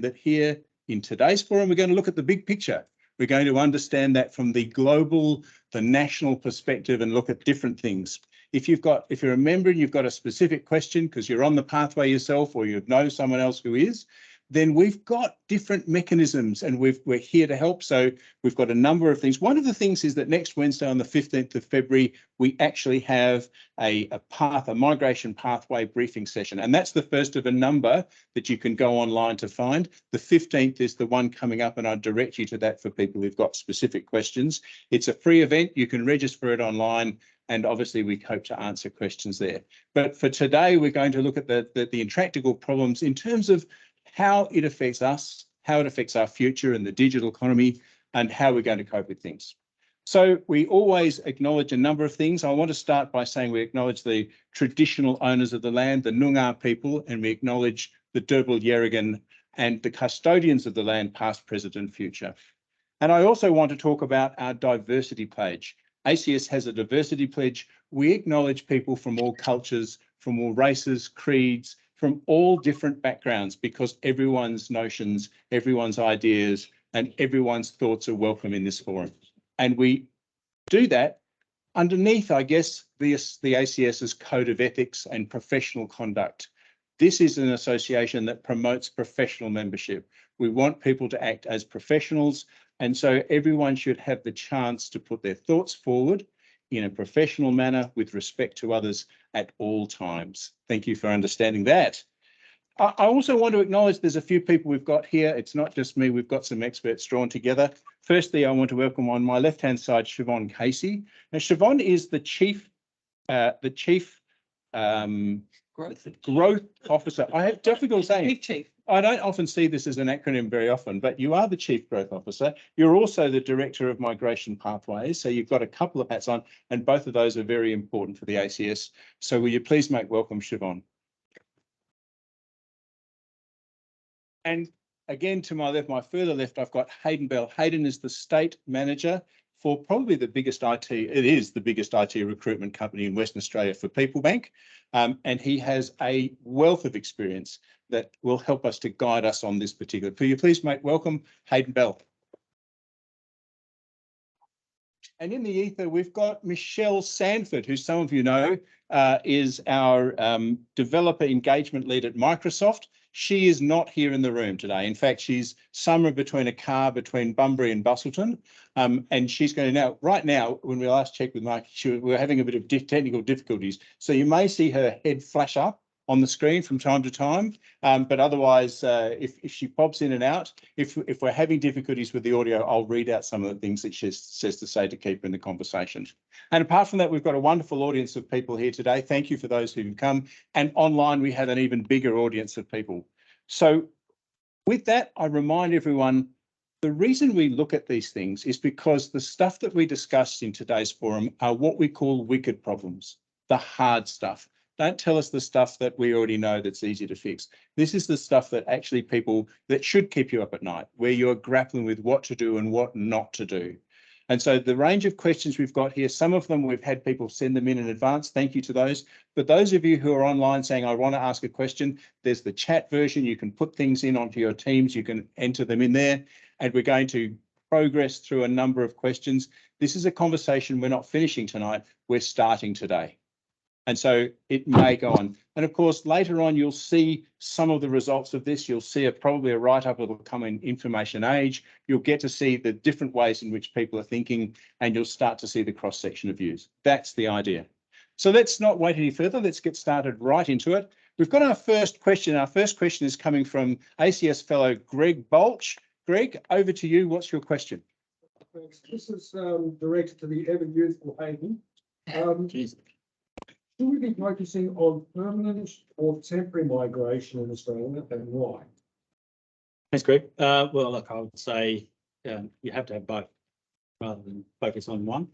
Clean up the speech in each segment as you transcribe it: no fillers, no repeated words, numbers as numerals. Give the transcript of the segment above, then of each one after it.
that here in today's forum, we're going to look at the big picture. We're going to understand that from the global, the national perspective and look at different things. If you're a member and you've got a specific question because you're on the pathway yourself or you know someone else who is, then we've got different mechanisms and we're here to help. So we've got a number of things. One of the things is that next Wednesday on the 15th of February, we actually have a migration pathway briefing session. And that's the first of a number that you can go online to find. The 15th is the one coming up and I'd direct you to that for people who've got specific questions. It's a free event. You can register for it online. And obviously, we hope to answer questions there. But for today, we're going to look at the intractable problems in terms of how it affects us, how it affects our future and the digital economy, and how we're going to cope with things. So we always acknowledge a number of things. I want to start by saying we acknowledge the traditional owners of the land, the Noongar people, and we acknowledge the Derbarl Yerrigan and the custodians of the land, past, present, and future. And I also want to talk about our diversity pledge. ACS has a diversity pledge. We acknowledge people from all cultures, from all races, creeds, from all different backgrounds, because everyone's notions, everyone's ideas, and everyone's thoughts are welcome in this forum. And we do that underneath, I guess, the ACS's Code of Ethics and Professional Conduct. This is an association that promotes professional membership. We want people to act as professionals, and so everyone should have the chance to put their thoughts forward in a professional manner with respect to others at all times. Thank you for understanding that. I also want to acknowledge there's a few people we've got here. It's not just me, we've got some experts drawn together. Firstly, I want to welcome on my left-hand side, Siobhan Casey. Now, Siobhan is the Chief Growth Officer. I have difficulty saying Chief. I don't often see this as an acronym very often, but you are the Chief Growth Officer. You're also the Director of Migration Pathways, so you've got a couple of hats on, and both of those are very important for the ACS. So will you please make welcome Siobhan? And again, to my left, my further left, I've got Hayden Bell. Hayden is the State Manager for probably the biggest IT, it is the biggest IT recruitment company in Western Australia for PeopleBank. And he has a wealth of experience that will help us to guide us on this particular. Will you please make welcome Hayden Bell. And in the ether, we've got Michelle Sanford, who some of you know is our developer engagement lead at Microsoft. She is not here in the room today. In fact, she's somewhere between a car between Bunbury and Busselton. And she's going to now, right now, when we last checked with Mike, we were having a bit of technical difficulties. So you may see her head flash up on the screen from time to time. But otherwise, if she pops in and out, if we're having difficulties with the audio, I'll read out some of the things that she says to say to keep in the conversation. And apart from that, we've got a wonderful audience of people here today. Thank you for those who've come. And online, we have an even bigger audience of people. So with that, I remind everyone, the reason we look at these things is because the stuff that we discussed in today's forum are what we call wicked problems, the hard stuff. Don't tell us the stuff that we already know that's easy to fix. This is the stuff that actually that should keep you up at night, where you're grappling with what to do and what not to do. And so the range of questions we've got here, some of them we've had people send them in advance. Thank you to those. But those of you who are online saying, I want to ask a question, there's the chat version. You can put things in onto your Teams. You can enter them in there. And we're going to progress through a number of questions. This is a conversation we're not finishing tonight. We're starting today. And so it may go on. And of course, later on, you'll see some of the results of this. You'll see probably a write-up that will come in Information Age. You'll get to see the different ways in which people are thinking, and you'll start to see the cross-section of views. That's the idea. So let's not wait any further. Let's get started right into it. We've got our first question. Our first question is coming from ACS fellow Greg Bolch. Greg, over to you. What's your question? This is directed to the ever youthful Hayden. Should we be focusing on permanent or temporary migration in Australia, and why? Thanks, Greg. Well, look, I would say you have to have both rather than focus on one.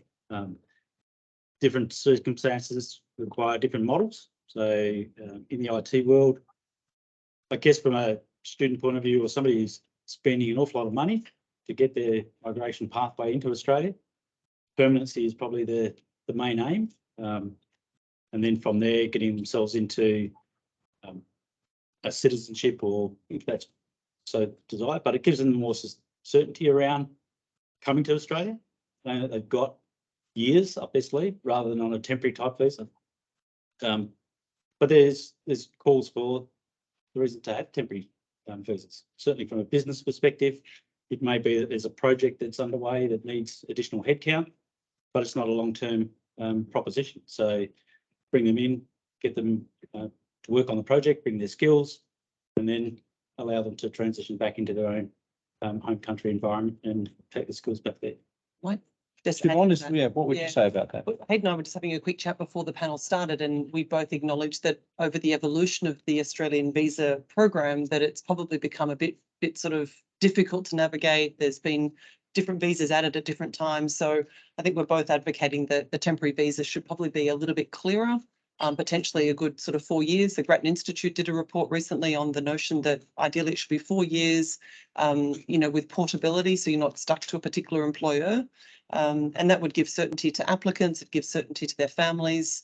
Different circumstances require different models. So in the IT world, I guess from a student point of view, or somebody who's spending an awful lot of money to get their migration pathway into Australia, permanency is probably the main aim. And then from there, getting themselves into a citizenship, or if that's so desire, but it gives them more certainty around coming to Australia, knowing that they've got years up their sleeve rather than on a temporary type visa. But there's calls for the reason to have temporary visas. Certainly from a business perspective, it may be that there's a project that's underway that needs additional headcount, but it's not a long-term proposition. So bring them in, get them to work on the project, bring their skills, and then allow them to transition back into their own home country environment and take the skills back there. What? Just To be add to honest, that. yeah, what would you say about that? Hayden and I were just having a quick chat before the panel started, and we both acknowledged that over the evolution of the Australian visa program, that it's probably become a bit sort of difficult to navigate. There's been different visas added at different times. So I think we're both advocating that the temporary visa should probably be a little bit clearer, potentially a good sort of 4 years. The Grattan Institute did a report recently on the notion that ideally it should be 4 years, with portability, so you're not stuck to a particular employer. And that would give certainty to applicants, it gives certainty to their families,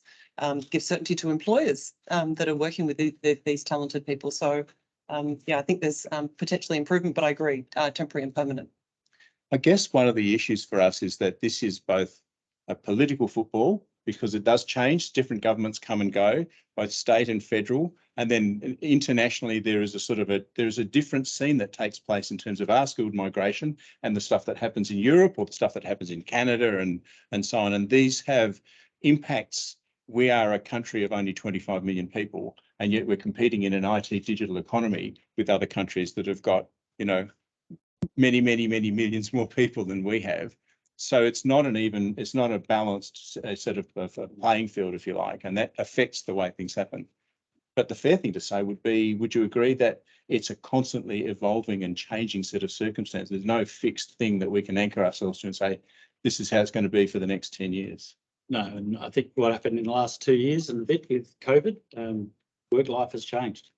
gives certainty to employers that are working with these talented people. So, I think there's potentially improvement, but I agree, temporary and permanent. I guess one of the issues for us is that this is both a political football, because it does change. Different governments come and go, both state and federal. And then internationally, there is a different scene that takes place in terms of our skilled migration and the stuff that happens in Europe or the stuff that happens in Canada and so on. And these have impacts. We are a country of only 25 million people, and yet we're competing in an IT digital economy with other countries that have got, many, many, many millions more people than we have. So it's not a balanced sort of playing field, if you like, and that affects the way things happen. But the fair thing to say would be, would you agree that it's a constantly evolving and changing set of circumstances? There's no fixed thing that we can anchor ourselves to and say, this is how it's going to be for the next 10 years. No, and I think what happened in the last 2 years and a bit with COVID, work life has changed.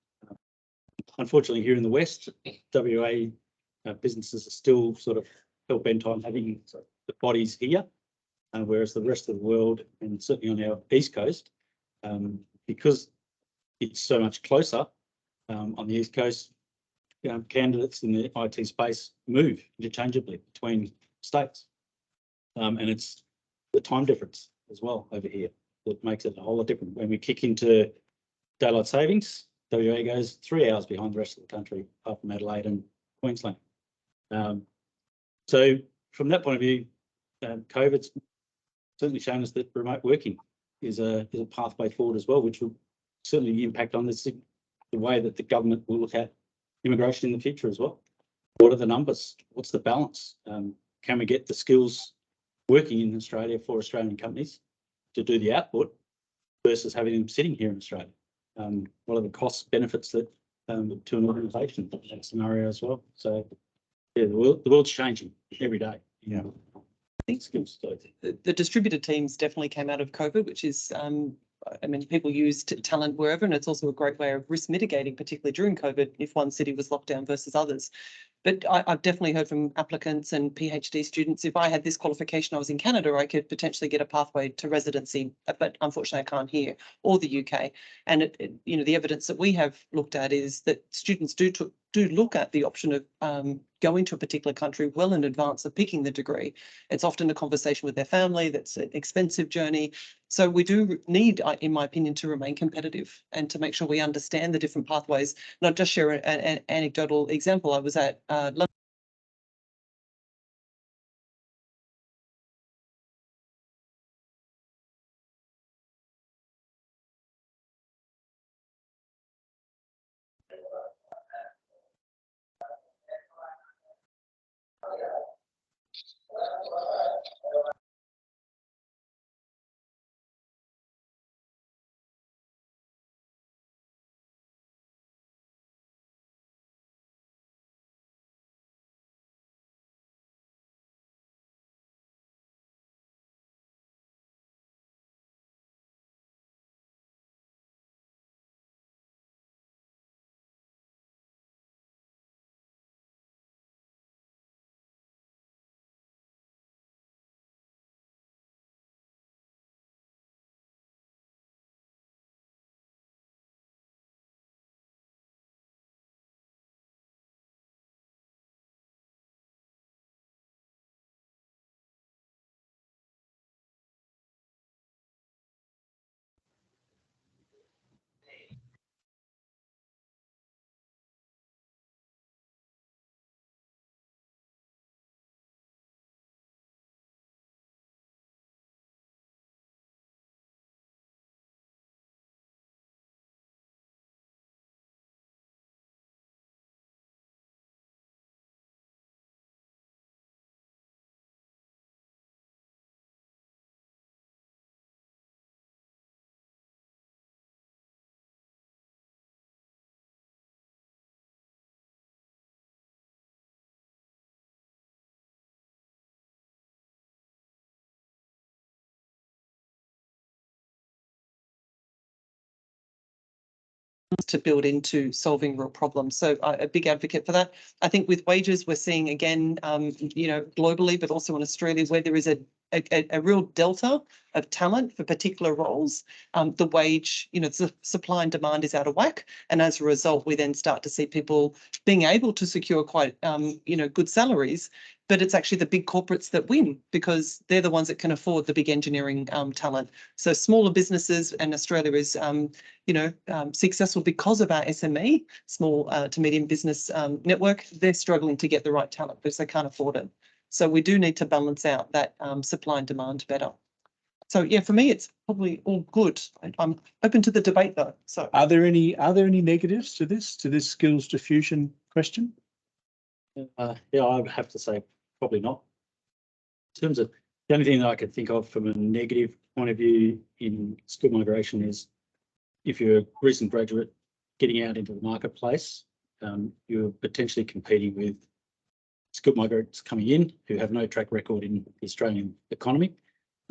Unfortunately, here in the West, WA businesses are still sort of hell bent on having the bodies here, whereas the rest of the world, and certainly on our East Coast, because it's so much closer on the East Coast, candidates in the IT space move interchangeably between states. And it's the time difference as well over here that makes it a whole lot different. When we kick into daylight savings, WA goes 3 hours behind the rest of the country, apart from Adelaide and Queensland. So from that point of view, COVID's certainly shown us that remote working is a pathway forward as well, which will certainly impact on the way that the government will look at immigration in the future as well. What are the numbers? What's the balance? Can we get the skills working in Australia for Australian companies to do the output versus having them sitting here in Australia? What are the cost benefits that to an organisation in that scenario as well? So yeah, the world's changing every day. Yeah. I think the distributed teams definitely came out of COVID, which is, people used talent wherever, and it's also a great way of risk mitigating, particularly during COVID, if one city was locked down versus others. But I've definitely heard from applicants and PhD students, if I had this qualification, I was in Canada, I could potentially get a pathway to residency, but unfortunately I can't here, or the UK. And the evidence that we have looked at is that students do look at the option of going to a particular country well in advance of picking the degree. It's often a conversation with their family, that's an expensive journey. So we do need, in my opinion, to remain competitive and to make sure we understand the different pathways. And I'll just share an anecdotal example. I was at London to build into solving real problems. So a big advocate for that. I think with wages, we're seeing again, globally, but also in Australia, where there is a real delta of talent for particular roles. The wage, the supply and demand is out of whack. And as a result, we then start to see people being able to secure quite, good salaries. But it's actually the big corporates that win because they're the ones that can afford the big engineering talent. So smaller businesses, and Australia is, successful because of our SME, small to medium business network. They're struggling to get the right talent because they can't afford it. So we do need to balance out that supply and demand better. So yeah, for me, it's probably all good. I'm open to the debate though. So are there any negatives to this skills diffusion question? Yeah, I would have to say probably not. In terms of the only thing that I could think of from a negative point of view in skill migration is if you're a recent graduate getting out into the marketplace, you're potentially competing with skilled migrants coming in who have no track record in the Australian economy,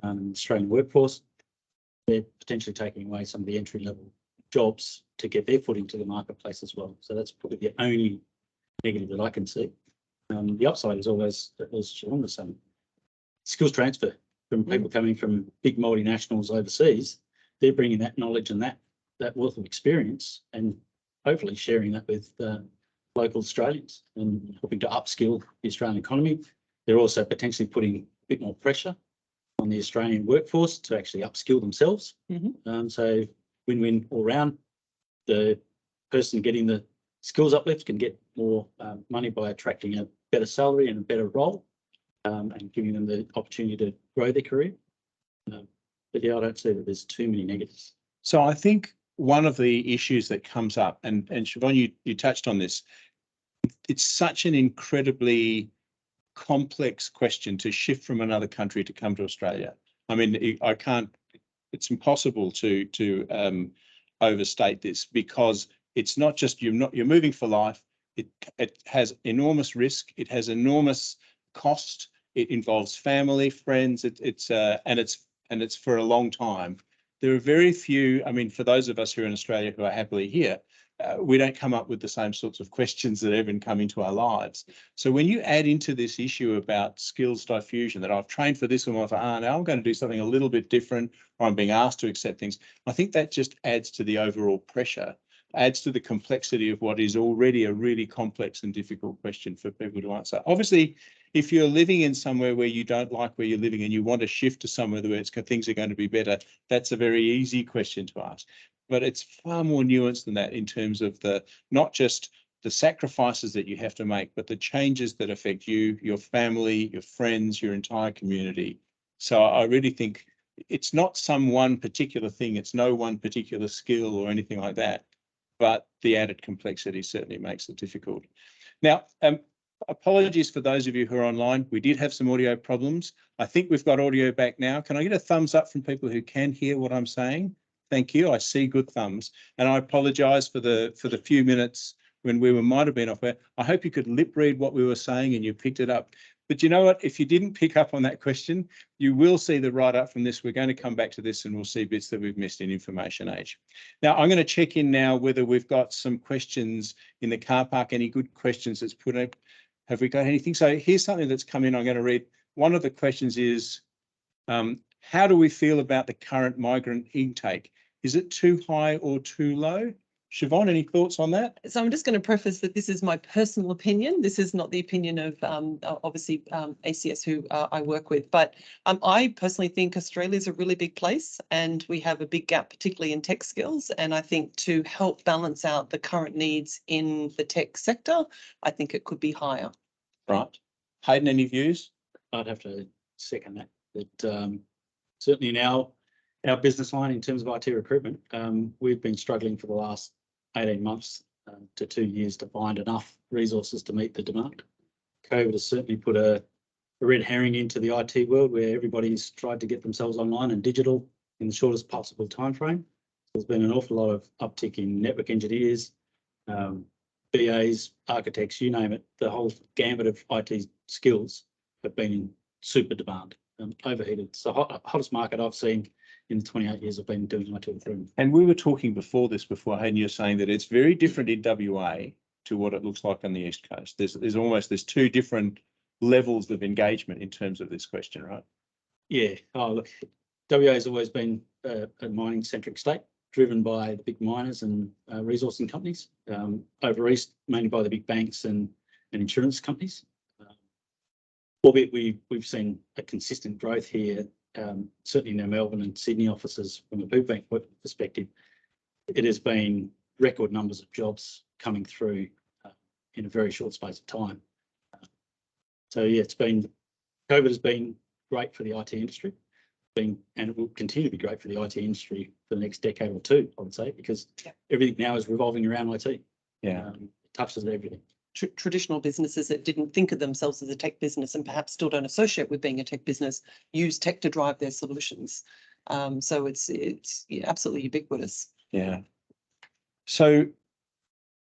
Australian workforce. They're potentially taking away some of the entry level jobs to get their foot into the marketplace as well. So that's probably the only negative that I can see. The upside is always, as Siobhan was saying, skills transfer from people coming from big multinationals overseas. They're bringing that knowledge and that wealth of experience and hopefully sharing that with local Australians and helping to upskill the Australian economy. They're also potentially putting a bit more pressure on the Australian workforce to actually upskill themselves. So win-win all round. The person getting the skills uplift can get more money by attracting a better salary and a better role and giving them the opportunity to grow their career. But yeah, I don't see that there's too many negatives. So I think one of the issues that comes up, and Siobhan, you touched on this, it's such an incredibly complex question to shift from another country to come to Australia. I mean, it's impossible to overstate this because it's not just you're moving for life. It has enormous risk. It has enormous cost. It involves family, friends. It's for a long time. There are very few. I mean, for those of us here in Australia who are happily here, we don't come up with the same sorts of questions that even come into our lives. So when you add into this issue about skills diffusion, that I've trained for this and now I'm going to do something a little bit different, or I'm being asked to accept things, I think that just adds to the overall pressure, adds to the complexity of what is already a really complex and difficult question for people to answer. Obviously, if you're living in somewhere where you don't like where you're living and you want to shift to somewhere where things are going to be better, that's a very easy question to ask. But it's far more nuanced than that in terms of not just the sacrifices that you have to make, but the changes that affect you, your family, your friends, your entire community. So I really think it's not some one particular thing. It's no one particular skill or anything like that. But the added complexity certainly makes it difficult. Now, apologies for those of you who are online. We did have some audio problems. I think we've got audio back now. Can I get a thumbs up from people who can hear what I'm saying? Thank you. I see good thumbs. And I apologise for the few minutes when we might have been off air. I hope you could lip read what we were saying and you picked it up. But you know what? If you didn't pick up on that question, you will see the write-up from this. We're going to come back to this and we'll see bits that we've missed in information age. Now, I'm going to check in now whether we've got some questions in the car park, any good questions that's put up. Have we got anything? So here's something that's come in. I'm going to read. One of the questions is, how do we feel about the current migrant intake? Is it too high or too low? Siobhan, any thoughts on that? So I'm just going to preface that this is my personal opinion. This is not the opinion of obviously ACS who I work with, but I personally think Australia is a really big place and we have a big gap, particularly in tech skills. And I think to help balance out the current needs in the tech sector, I think it could be higher. Right. Hayden, any views? I'd have to second that. That certainly in our business line in terms of IT recruitment, we've been struggling for the last 18 months to 2 years to find enough resources to meet the demand. COVID has certainly put a red herring into the IT world where everybody's tried to get themselves online and digital in the shortest possible timeframe. There's been an awful lot of uptick in network engineers, BAs, architects, you name it. The whole gambit of IT skills have been in super demand. overheated. It's the hottest market I've seen in the 28 years I've been doing IT recruitment. And we were talking before this and you're saying that it's very different in WA to what it looks like on the East Coast. There's two different levels of engagement in terms of this question, right? Yeah. Oh, look, WA has always been a mining-centric state, driven by the big miners and resourcing companies. Over east, mainly by the big banks and insurance companies. Albeit we've seen a consistent growth here, certainly in our Melbourne and Sydney offices from a food bank perspective. It has been record numbers of jobs coming through in a very short space of time. So yeah, COVID has been great for the IT industry, and it will continue to be great for the IT industry for the next decade or two, I would say, because everything now is revolving around IT. Yeah, it touches everything. Traditional businesses that didn't think of themselves as a tech business and perhaps still don't associate with being a tech business use tech to drive their solutions. So it's absolutely ubiquitous. Yeah. So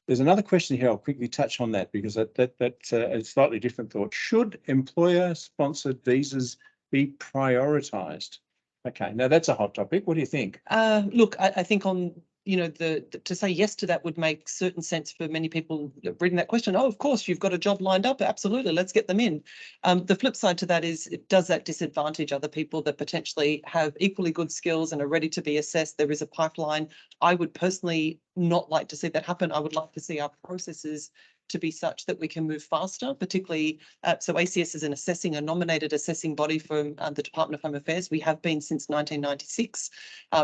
there's another question here. I'll quickly touch on that because that's a slightly different thought. Should employer-sponsored visas be prioritised? Okay, now that's a hot topic. What do you think? Look, I think to say yes to that would make certain sense for many people reading that question. Oh, of course, you've got a job lined up. Absolutely, let's get them in. The flip side to that is, does that disadvantage other people that potentially have equally good skills and are ready to be assessed? There is a pipeline. I would personally not like to see that happen. I would like to see our processes to be such that we can move faster, particularly, so ACS is a nominated assessing body from the Department of Home Affairs. We have been since 1996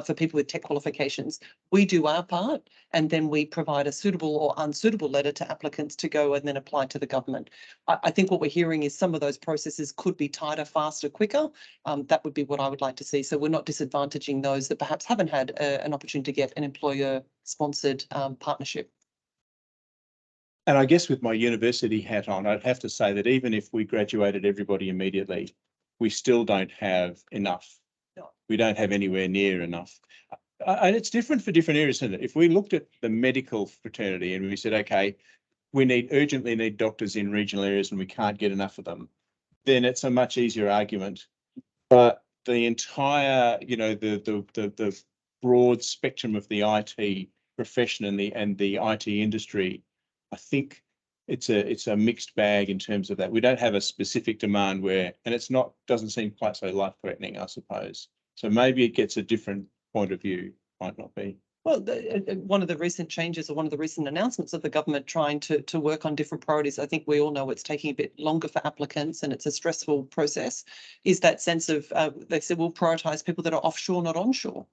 for people with tech qualifications. We do our part and then we provide a suitable or unsuitable letter to applicants to go and then apply to the government. I think what we're hearing is some of those processes could be tighter, faster, quicker. That would be what I would like to see. So we're not disadvantaging those that perhaps haven't had an opportunity to get an employer-sponsored partnership. And I guess with my university hat on, I'd have to say that even if we graduated everybody immediately, we still don't have enough. No. We don't have anywhere near enough. And it's different for different areas, isn't it? If we looked at the medical fraternity and we said, okay, we urgently need doctors in regional areas and we can't get enough of them, then it's a much easier argument. But the entire, the broad spectrum of the IT profession and the IT industry, I think it's a mixed bag in terms of that. We don't have a specific demand and it's doesn't seem quite so life-threatening, I suppose. So maybe it gets a different point of view, might not be. Well, one of the recent changes or one of the recent announcements of the government trying to work on different priorities, I think we all know it's taking a bit longer for applicants and it's a stressful process, is that sense of, they said, we'll prioritise people that are offshore, not onshore.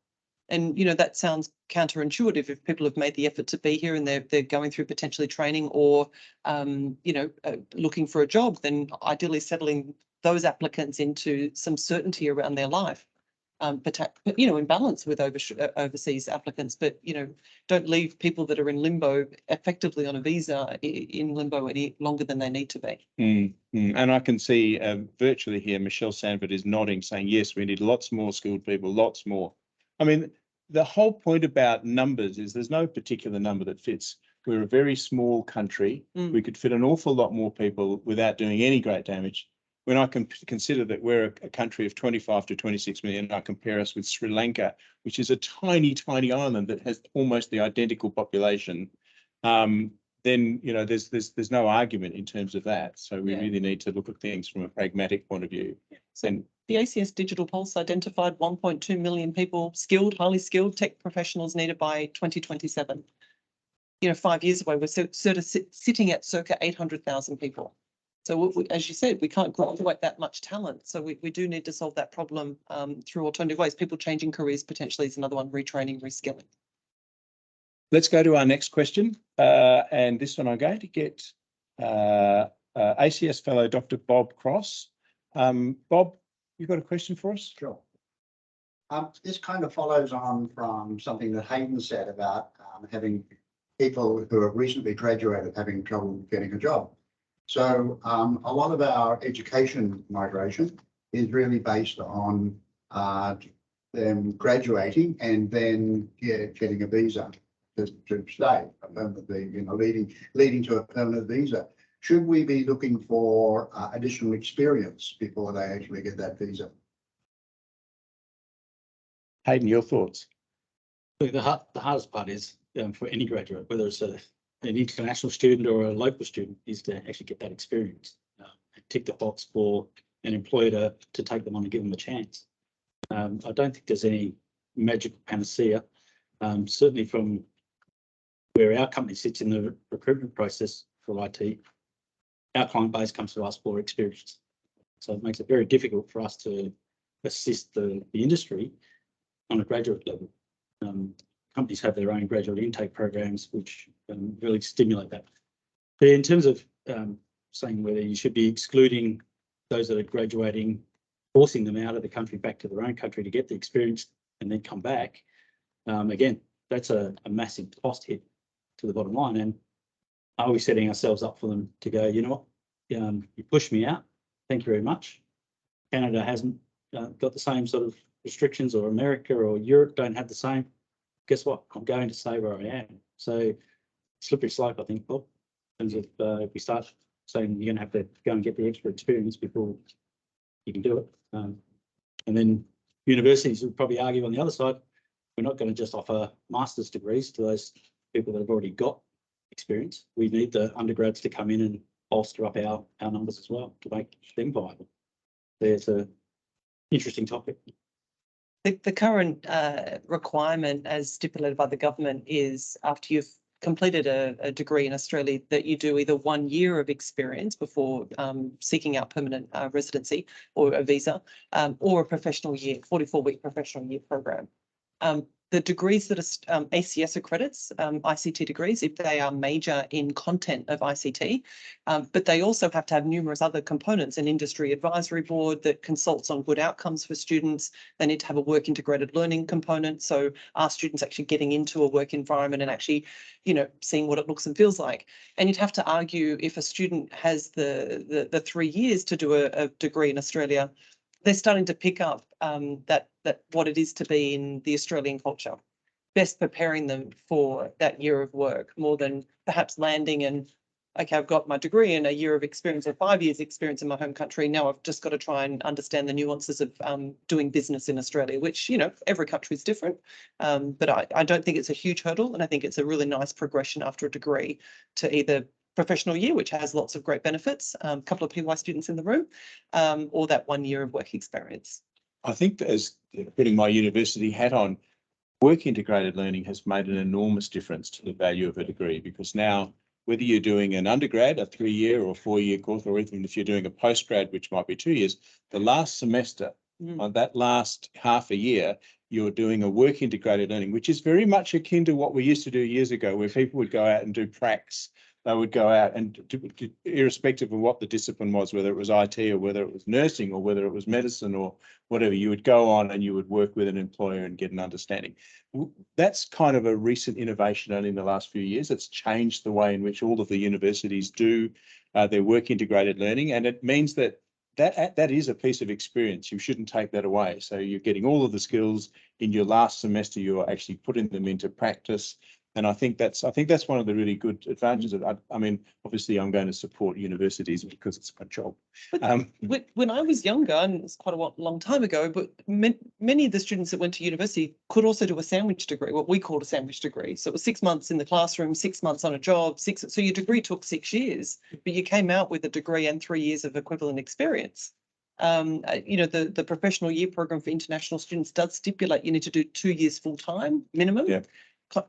And, that sounds counterintuitive if people have made the effort to be here and they're going through potentially training or, looking for a job, then ideally settling those applicants into some certainty around their life. But in balance with overseas applicants, but, don't leave people that are in limbo effectively on a visa in limbo any longer than they need to be. And I can see virtually here, Michelle Sanford is nodding, saying, yes, we need lots more skilled people, lots more. I mean, the whole point about numbers is there's no particular number that fits. We're a very small country. We could fit an awful lot more people without doing any great damage. When I can consider that we're a country of 25 to 26 million, I compare us with Sri Lanka, which is a tiny, tiny island that has almost the identical population, then, there's no argument in terms of that. So we really need to look at things from a pragmatic point of view. So the ACS Digital Pulse identified 1.2 million people, highly skilled tech professionals needed by 2027. 5 years ago, we're sort of sitting at circa 800,000 people. So as you said, we can't graduate that much talent. So we do need to solve that problem through alternative ways. People changing careers potentially is another one, retraining, reskilling. Let's go to our next question. And this one I'm going to get ACS fellow Dr. Bob Cross. Bob, you got a question for us? Sure. This kind of follows on from something that Hayden said about having people who have recently graduated having trouble getting a job. So a lot of our education migration is really based on them graduating and then getting a visa to stay, a permanent, leading to a permanent visa. should we be looking for additional experience before they actually get that visa? Hayden, your thoughts? The hardest part is for any graduate, whether it's an international student or a local student, is to actually get that experience and tick the box for an employer to take them on and give them a chance. I don't think there's any magical panacea. Certainly from where our company sits in the recruitment process for IT, our client base comes to us for experience. So it makes it very difficult for us to assist the industry on a graduate level. Companies have their own graduate intake programs, which really stimulate that. But in terms of saying whether you should be excluding those that are graduating, forcing them out of the country back to their own country to get the experience and then come back, again, that's a massive cost hit to the bottom line. And are we setting ourselves up for them to go, you know what, you pushed me out, thank you very much. Canada hasn't got the same sort of restrictions, or America or Europe don't have the same. Guess what? I'm going to stay where I am. So slippery slope, I think, Bob, in terms of if we start saying you're going to have to go and get the extra experience before you can do it. And then universities would probably argue on the other side, we're not going to just offer master's degrees to those people that have already got experience. We need the undergrads to come in and bolster up our numbers as well to make them viable. It's an interesting topic. The current requirement, as stipulated by the government, is after you've completed a degree in Australia that you do either 1 year of experience before seeking out permanent residency or a visa, or a professional year, 44-week professional year program. The degrees that are ACS accredits, ICT degrees, if they are major in content of ICT, but they also have to have numerous other components, an industry advisory board that consults on good outcomes for students. They need to have a work integrated learning component. So are students actually getting into a work environment and actually, you know, seeing what it looks and feels like? And you'd have to argue if a student has the 3 years to do a degree in Australia, they're starting to pick up that what it is to be in the Australian culture, best preparing them for that year of work more than perhaps landing and, okay, I've got my degree and a year of experience or 5 years experience in my home country. Now I've just got to try and understand the nuances of doing business in Australia, which, you know, every country is different. But I don't think it's a huge hurdle, and I think it's a really nice progression after a degree to either professional year, which has lots of great benefits, a couple of PY students in the room, or that 1 year of work experience. I think that as putting my university hat on, work integrated learning has made an enormous difference to the value of a degree, because now whether you're doing an undergrad, a 3-year or 4-year course, or even if you're doing a postgrad, which might be 2 years, the last semester, on that last half a year, you're doing a work integrated learning, which is very much akin to what we used to do years ago, where people would go out and do pracs. They would go out and irrespective of what the discipline was, whether it was IT or whether it was nursing or whether it was medicine or whatever, you would go on and you would work with an employer and get an understanding. That's kind of a recent innovation only in the last few years. It's changed the way in which all of the universities do their work integrated learning, and it means that is a piece of experience. You shouldn't take that away. So you're getting all of the skills in your last semester. You're actually putting them into practice. And I think that's one of the really good advantages of it. I mean, obviously, I'm going to support universities because it's my job. When I was younger, and it's quite a long time ago, but many of the students that went to university could also do a sandwich degree, what we called a sandwich degree. So it was 6 months in the classroom, 6 months on a job, so your degree took 6 years, but you came out with a degree and 3 years of equivalent experience. You know, the professional year program for international students does stipulate you need to do 2 years full time minimum. Yeah.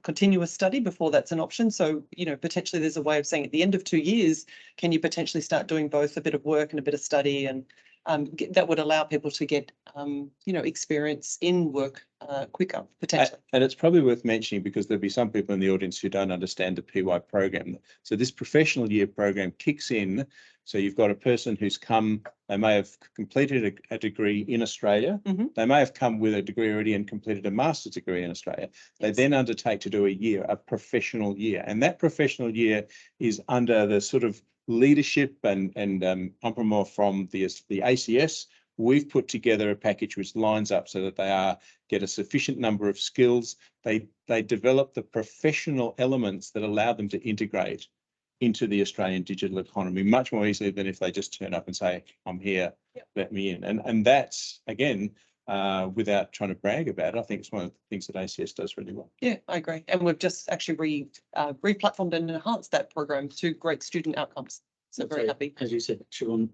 Continuous study before that's an option. So, you know, potentially there's a way of saying at the end of 2 years, can you potentially start doing both a bit of work and a bit of study, and that would allow people to get, you know, experience in work quicker, potentially. And it's probably worth mentioning, because there'll be some people in the audience who don't understand the PY program. So this professional year program kicks in. So you've got a person who's come, they may have completed a degree in Australia. They may have come with a degree already and completed a master's degree in Australia. They then undertake to do a professional year. And that professional year is under the sort of leadership and compromise from the ACS. We've put together a package which lines up so that they get a sufficient number of skills. They develop the professional elements that allow them to integrate into the Australian digital economy much more easily than if they just turn up and say, I'm here, let me in. And that's, again, without trying to brag about it, I think it's one of the things that ACS does really well. Yeah, I agree. And we've just actually re-platformed and enhanced that program to great student outcomes. So very happy. As you said, Siobhan,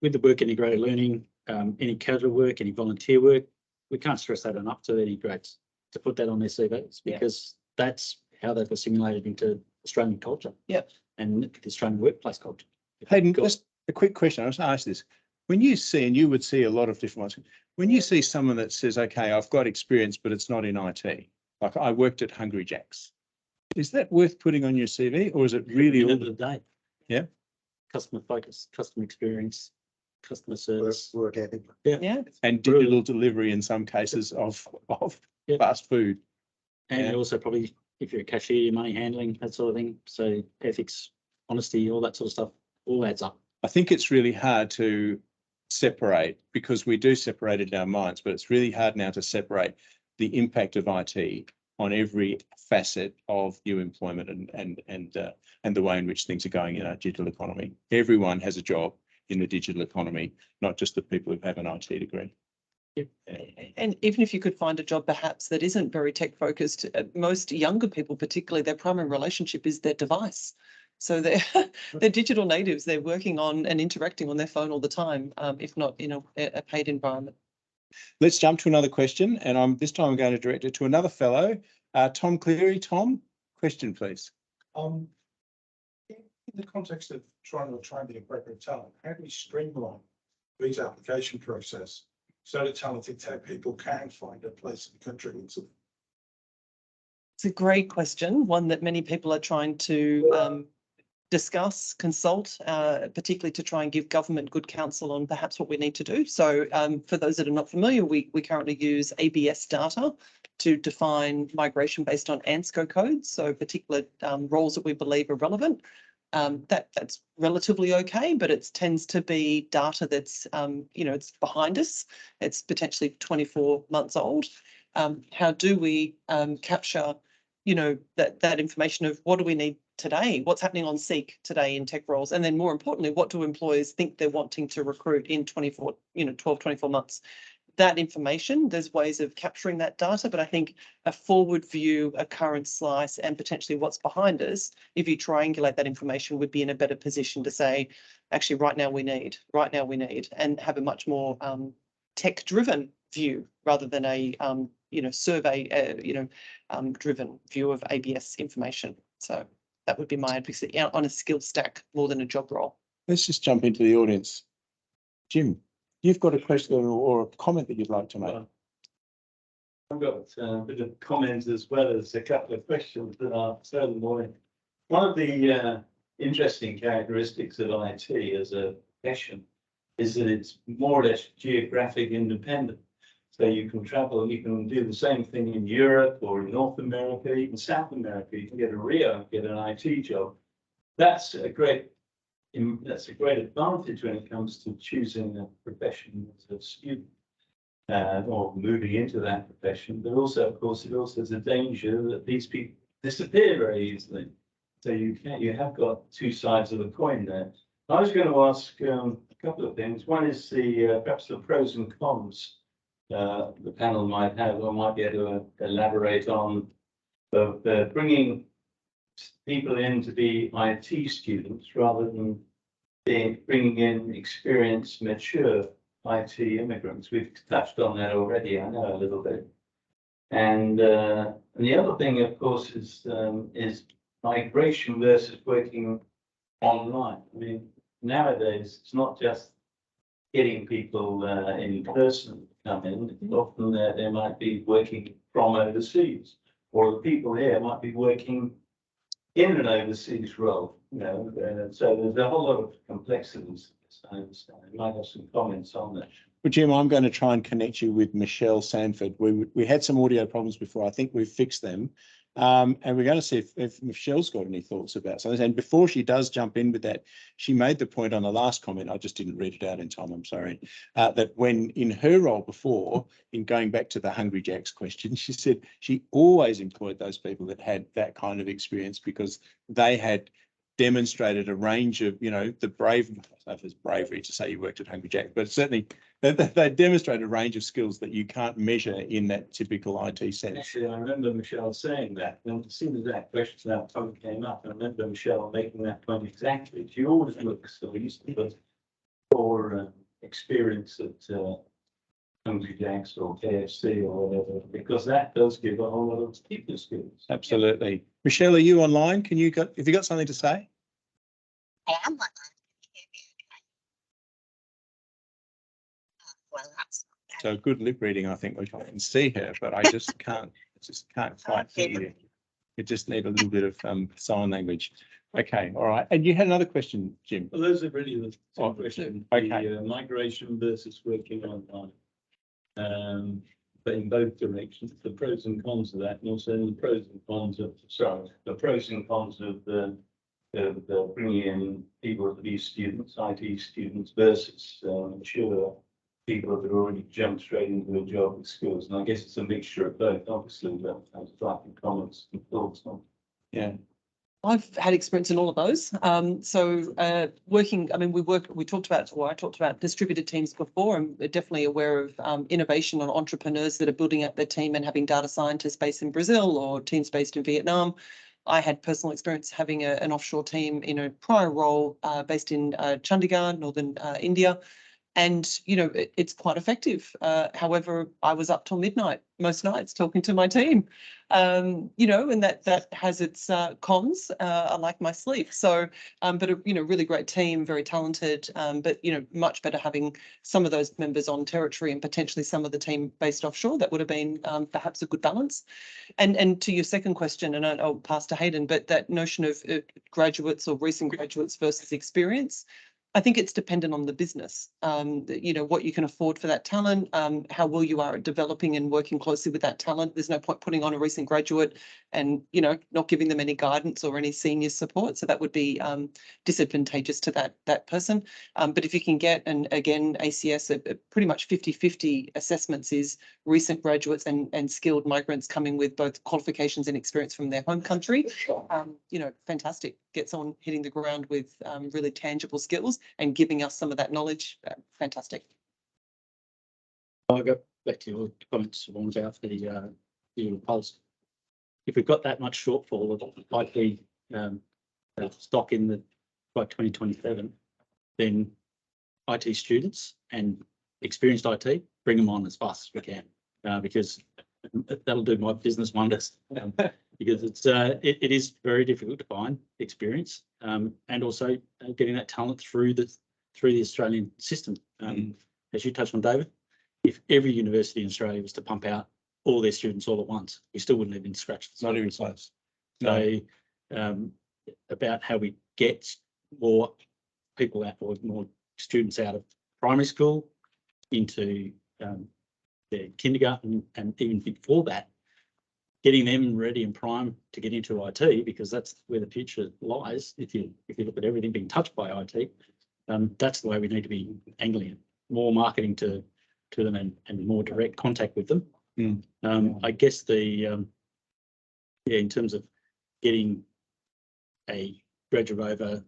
with the work integrated learning, any casual work, any volunteer work, we can't stress that enough to any grads to put that on their CVs, because that's how they've assimilated into Australian culture. Yep. And the Australian workplace culture. Hayden, just a quick question. I was asked this. When you see, and you would see a lot of different ones, when you see someone that says, okay, I've got experience, but it's not in IT, like I worked at Hungry Jack's, is that worth putting on your CV, or is it really At the all end of the day? Yeah. Customer focus, customer experience, customer service. Work ethic. Yeah. and digital delivery in some cases of Yeah. fast food? And Yeah. also probably if you're a cashier, money handling, that sort of thing. So ethics, honesty, all that sort of stuff, all adds up. I think it's really hard to separate, because we do separate it in our minds, but it's really hard now to separate the impact of IT on every facet of new employment and the way in which things are going in our digital economy. Everyone has a job in the digital economy, not just the people who have an IT degree. And even if you could find a job perhaps that isn't very tech focused, most younger people, particularly, their primary relationship is their device. So they're digital natives. They're working on and interacting on their phone all the time, if not in a paid environment. Let's jump to another question, and this time I'm going to direct it to another fellow, Tom Cleary. Tom, question, please. In the context of trying to attract the appropriate talent, how do we streamline these application process so that talented tech people can find a place in the country? It's a great question, one that many people are trying to discuss, consult, particularly to try and give government good counsel on perhaps what we need to do. So for those that are not familiar, we currently use ABS data to define migration based on ANSCO codes, so particular roles that we believe are relevant. That's relatively okay, but it tends to be data that's, it's behind us. It's potentially 24 months old. How do we capture, that information of what do we need today? What's happening on Seek today in tech roles? And then more importantly, what do employers think they're wanting to recruit in 12, 24 months? That information, there's ways of capturing that data, but I think a forward view, a current slice, and potentially what's behind us, if you triangulate that information, would be in a better position to say, actually, right now we need, and have a much more tech-driven view rather than a survey, driven view of ABS information. So that would be my advocacy on a skill stack more than a job role. Let's just jump into the audience. Jim, you've got a question or a comment that you'd like to make. I've got a bit of comments as well as a couple of questions that are furthermore. One of the interesting characteristics of IT as a profession is that it's more or less geographic independent. So you can travel, you can do the same thing in Europe or in North America, even South America. You can get a Rio, get an IT job. That's a great advantage when it comes to choosing a profession as a student or moving into that profession. But also, of course, it also has a danger that these people disappear very easily. So you have got two sides of the coin there. I was going to ask a couple of things. One is perhaps the pros and cons the panel might have or might be able to elaborate on of bringing people in to be IT students rather than bringing in experienced, mature IT immigrants. We've touched on that already, I know, a little bit. And the other thing, of course, is migration versus working online. I mean, nowadays, it's not just getting people in person to come in. Often they might be working from overseas, or the people here might be working in an overseas role. So there's a whole lot of complexities. I understand. You might have some comments on that. Well, Jim, I'm going to try and connect you with Michelle Sanford. We had some audio problems before. I think we've fixed them. And we're going to see if Michelle's got any thoughts about something. And before she does jump in with that, she made the point on the last comment, I just didn't read it out in time, I'm sorry, that when in her role before, in going back to the Hungry Jack's question, she said she always employed those people that had that kind of experience because they had demonstrated a range of, you know, the brave, I don't know if it's bravery to say you worked at Hungry Jack, but certainly they demonstrated a range of skills that you can't measure in that typical IT setting. Actually, I remember Michelle saying that, and as soon as that question that point came up, I remember Michelle making that point exactly. She always looks so easy, but for experience at Hungry Jack's or KFC or whatever, because that does give a whole lot of people skills. Absolutely. Michelle, are you online? Have you got something to say? I am online. Can you hear me okay? Well, that's not So bad. good lip reading, I think, which I can see her, but I just can't quite hear you. You just need a little bit of sign language. Okay, all right. And you had another question, Jim. Well, those are really the Oh, two questions. okay. The migration versus working online. But in both directions, the pros and cons of that, and also the pros and cons of, the pros and cons of the bringing in people to be students, IT students versus mature people that already jumped straight into a job with skills. And I guess it's a mixture of both, obviously, but I was writing comments and thoughts on. Yeah. I've had experience in all of those. Working, I mean, we talked about, or I talked about distributed teams before. I'm definitely aware of innovation and entrepreneurs that are building up their team and having data scientists based in Brazil or teams based in Vietnam. I had personal experience having an offshore team in a prior role based in Chandigarh, northern India. And, you know, it's quite effective. However, I was up till midnight most nights talking to my team, you know, and that has its cons. I like my sleep. So, but, you know, really great team, very talented, but, you know, much better having some of those members on territory and potentially some of the team based offshore. That would have been perhaps a good balance. And to your second question, and I'll pass to Hayden, but that notion of graduates or recent graduates versus experience, I think it's dependent on the business, you know, what you can afford for that talent, how well you are at developing and working closely with that talent. There's no point putting on a recent graduate and, you know, not giving them any guidance or any senior support. So that would be disadvantageous to that person. But if you can get, and again, ACS, pretty much 50-50 assessments is recent graduates and skilled migrants coming with both qualifications and experience from their home country. You know, fantastic. Gets on hitting the ground with really tangible skills and giving us some of that knowledge. Fantastic. I'll go back to your comments about the pulse. If we've got that much shortfall of IT stock in the by 2027, then IT students and experienced IT, bring them on as fast as we can, because that'll do my business wonders. Because it is very difficult to find experience, and also getting that talent through the Australian system. As you touched on, David, if every university in Australia was to pump out all their students all at once, we still wouldn't even scratch the surface. Not even close. So about how we get more people out, or more students out of primary school into their kindergarten, and even before that, getting them ready and primed to get into IT, because that's where the future lies. If you look at everything being touched by IT, that's the way we need to be angling it. More marketing to them and more direct contact with them. I guess in terms of getting a graduate over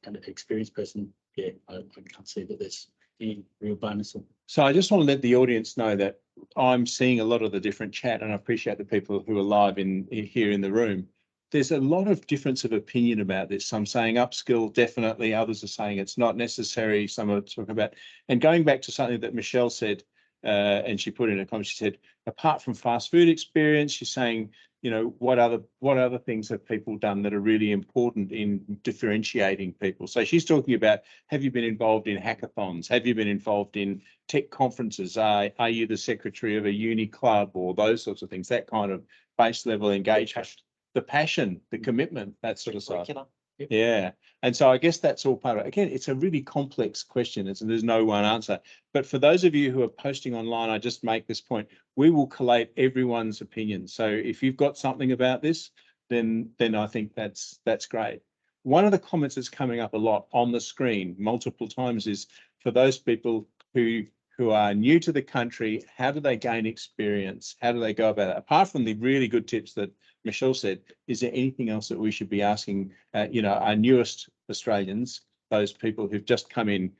and an experienced person, I can't see that there's any real bonus. So I just want to let the audience know that I'm seeing a lot of the different chat, and I appreciate the people who are live here in the room. There's a lot of difference of opinion about this. Some saying upskill, definitely. Others are saying it's not necessary. Some are talking about, and going back to something that Michelle said, and she put in a comment, she said, apart from fast food experience, she's saying, you know, what other things have people done that are really important in differentiating people? So she's talking about, have you been involved in hackathons? Have you been involved in tech conferences? Are you the secretary of a uni club, or those sorts of things? That kind of base level engagement, the passion, the commitment, that sort of stuff. Yeah. And so I guess that's all part of it. Again, it's a really complex question. There's no one answer. But for those of you who are posting online, I just make this point. We will collate everyone's opinion. So if you've got something about this, then I think that's great. One of the comments that's coming up a lot on the screen multiple times is, for those people who are new to the country, how do they gain experience? How do they go about it? Apart from the really good tips that Michelle said, is there anything else that we should be asking, our newest Australians, those people who've just come in,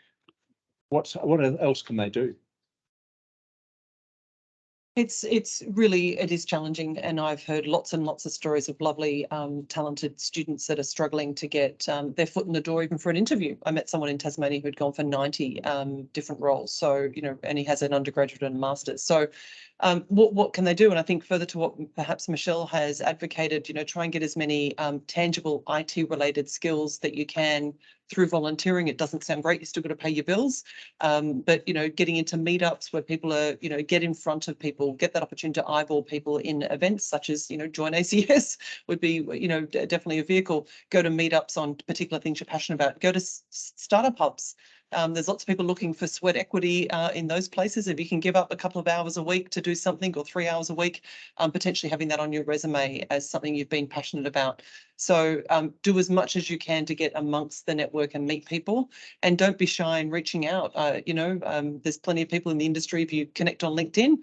what else can they do? It is challenging, and I've heard lots and lots of stories of lovely, talented students that are struggling to get their foot in the door even for an interview. I met someone in Tasmania who'd gone for 90 different roles. So, and he has an undergraduate and a master's. So what can they do? And I think further to what perhaps Michelle has advocated, try and get as many tangible IT related skills that you can through volunteering. It doesn't sound great. You still got to pay your bills. But, getting into meetups where people are, get in front of people, get that opportunity to eyeball people in events such as, join ACS would be, definitely a vehicle. Go to meetups on particular things you're passionate about. Go to startup hubs. There's lots of people looking for sweat equity in those places. If you can give up a couple of hours a week to do something, or 3 hours a week, potentially having that on your resume as something you've been passionate about. So do as much as you can to get amongst the network and meet people, and don't be shy in reaching out. There's plenty of people in the industry. If you connect on LinkedIn,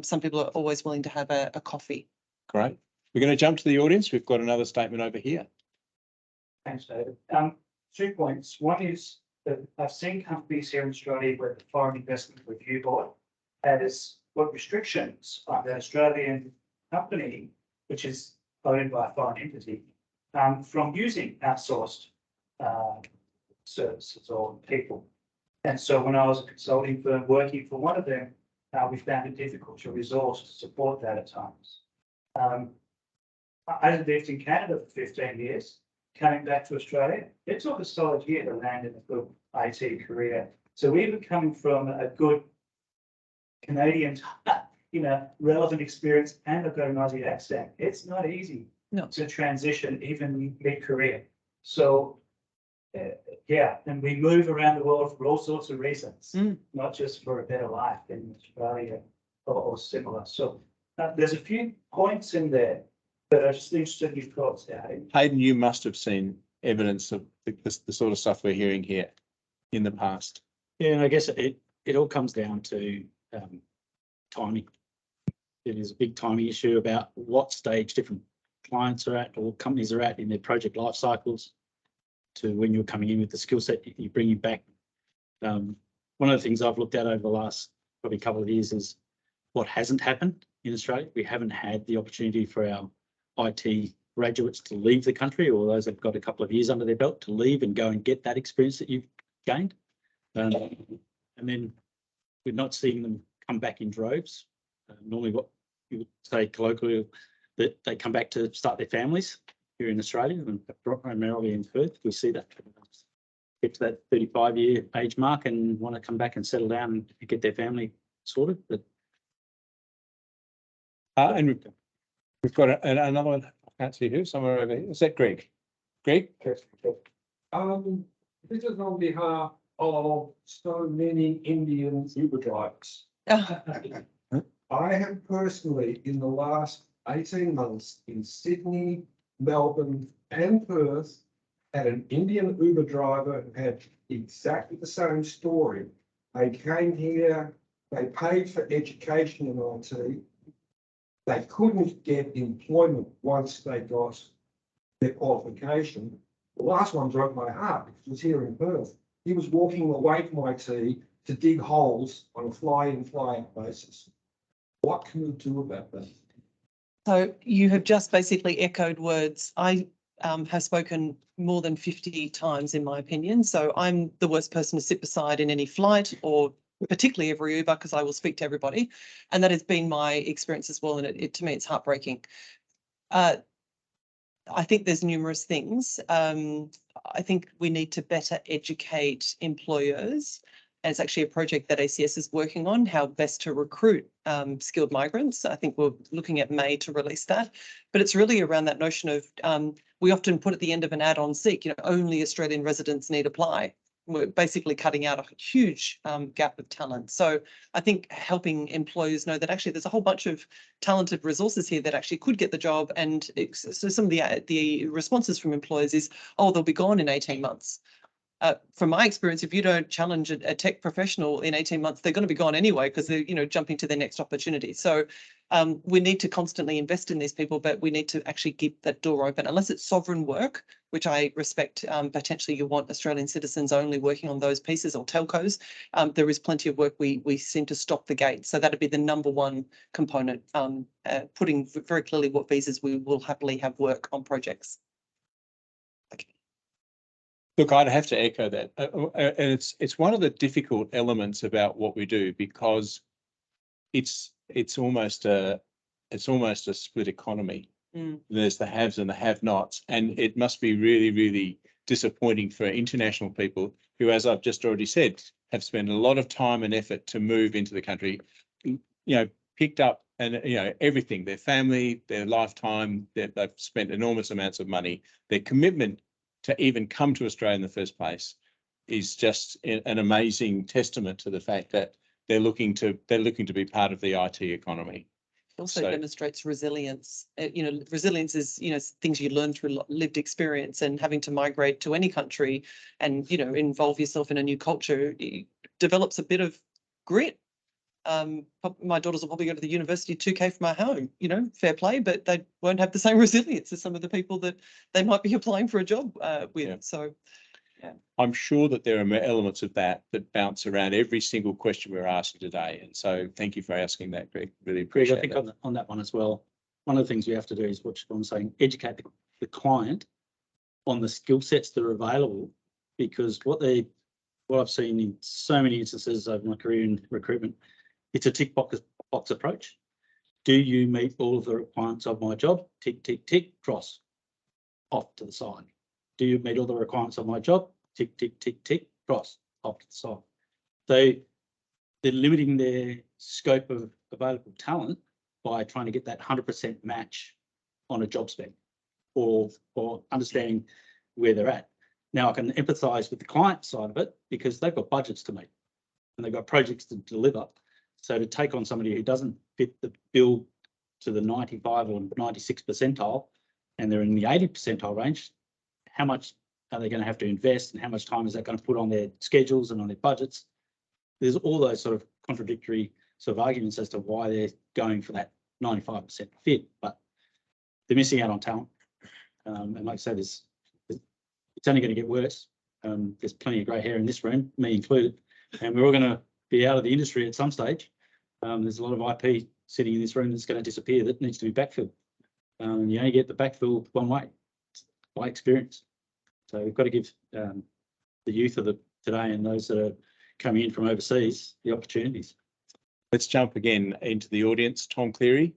some people are always willing to have a coffee. Great. We're going to jump to the audience. We've got another statement over here. Thanks, David. 2 points. One is that I've seen companies here in Australia where the Foreign Investment Review Board has put restrictions on the Australian company, which is owned by a foreign entity, from using outsourced services or people. And so when I was a consulting firm working for one of them, we found it difficult to resource to support that at times. I lived in Canada for 15 years. Coming back to Australia, it took a solid year to land in a good IT career. So even coming from a good Canadian, relevant experience, and I've got an Aussie accent, it's not easy to transition even mid-career. So and we move around the world for all sorts of reasons, not just for a better life in Australia or similar. So there's a few points in there that I just interested in your thoughts, Hayden, you must have seen evidence of the sort of stuff we're hearing here in the past. Yeah, and I guess it all comes down to timing. It is a big timing issue about what stage different clients are at or companies are at in their project life cycles, to when you're coming in with the skill set you bring back. One of the things I've looked at over the last probably couple of years is what hasn't happened in Australia. We haven't had the opportunity for our IT graduates to leave the country, or those that've got a couple of years under their belt to leave and go and get that experience that you've gained. And then we're not seeing them come back in droves. Normally what you would say colloquially, that they come back to start their families here in Australia, and primarily in Perth. We see that get to that 35-year age mark and want to come back and settle down and get their family sorted. But and we've got another one. I can't see who. Somewhere over here. Is that Greg? Greg? This is on behalf of so many Indian Uber drivers. I have personally, in the last 18 months in Sydney, Melbourne and Perth, had an Indian Uber driver who had exactly the same story. They came here, they paid for education in IT. They couldn't get employment once they got their qualification. The last one broke my heart because it was here in Perth. He was walking away from IT to dig holes on a fly-in, fly-out basis. What can we do about that? So you have just basically echoed words I have spoken more than 50 times, in my opinion. So I'm the worst person to sit beside in any flight, or particularly every Uber, because I will speak to everybody. And that has been my experience as well. And to me, it's heartbreaking. I think there's numerous things. I think we need to better educate employers. And it's actually a project that ACS is working on, how best to recruit skilled migrants. I think we're looking at May to release that. But it's really around that notion of, we often put at the end of an ad on Seek, only Australian residents need apply. We're basically cutting out a huge gap of talent. So I think helping employers know that actually there's a whole bunch of talented resources here that actually could get the job. And so some of the responses from employers is, oh, they'll be gone in 18 months. From my experience, if you don't challenge a tech professional in 18 months, they're going to be gone anyway because they're, jumping to their next opportunity. So We need to constantly invest in these people, but we need to actually keep that door open, unless it's sovereign work, which I respect. Potentially you want Australian citizens only working on those pieces, or telcos. There is plenty of work we seem to stop the gate. So that'd be the number one component, putting very clearly what visas we will happily have work on projects. Look, I'd have to echo that. And it's one of the difficult elements about what we do, because it's almost a split economy. There's the haves and the have-nots, and it must be really, really disappointing for international people who, as I've just already said, have spent a lot of time and effort to move into the country, picked up and everything, their family, their lifetime, they've spent enormous amounts of money, their commitment to even come to Australia in the first place is just an amazing testament to the fact that they're looking to be part of the IT economy. It also demonstrates resilience. Resilience is, things you learn through lived experience, and having to migrate to any country and, involve yourself in a new culture, it develops a bit of grit. My daughters will probably go to the university 2K from our home, fair play, but they won't have the same resilience as some of the people that they might be applying for a job with. Yeah. So, yeah. I'm sure that there are elements of that bounce around every single question we're asking today. And so thank you for asking that, Greg. Really appreciate it. I think on that one as well, one of the things we have to do is what I'm saying, educate the client on the skill sets that are available, because what I've seen in so many instances over my career in recruitment, it's a tick box approach. Do you meet all of the requirements of my job? Tick, tick, tick, cross, off to the side. Do you meet all the requirements of my job? Tick, tick, tick, tick, cross, off to the side. So they're limiting their scope of available talent by trying to get that 100% match on a job spec, or understanding where they're at. Now I can empathise with the client side of it, because they've got budgets to meet and they've got projects to deliver. So to take on somebody who doesn't fit the bill to the 95 or 96 percentile, and they're in the 80 percentile range, how much are they going to have to invest, and how much time is that going to put on their schedules and on their budgets? There's all those sort of contradictory sort of arguments as to why they're going for that 95% fit, but they're missing out on talent. And like I said, it's only going to get worse. There's plenty of grey hair in this room, me included, and we're all going to be out of the industry at some stage. There's a lot of IP sitting in this room that's going to disappear that needs to be backfilled. You only get the backfill one way, by experience. So we've got to give the youth of today and those that are coming in from overseas the opportunities. Let's jump again into the audience. Tom Cleary.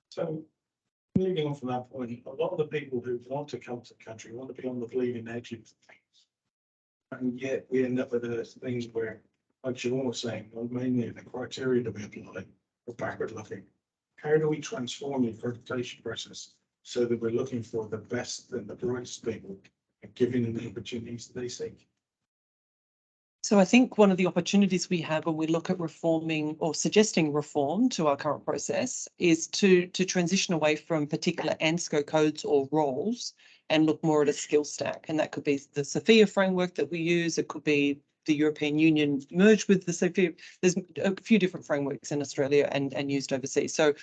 So moving on from that point, a lot of the people who want to come to the country want to be on the bleeding edge of things. And yet we end up with things where, like Siobhan was saying, mainly the criteria that we apply are backward looking. How do we transform the accreditation process so that we're looking for the best and the brightest people and giving them the opportunities that they seek? So I think one of the opportunities we have when we look at reforming or suggesting reform to our current process is to transition away from particular ANSCO codes or roles and look more at a skill stack. And that could be the Sophia framework that we use. It could be the European Union merged with the Sophia. There's a few different frameworks in Australia and used overseas. So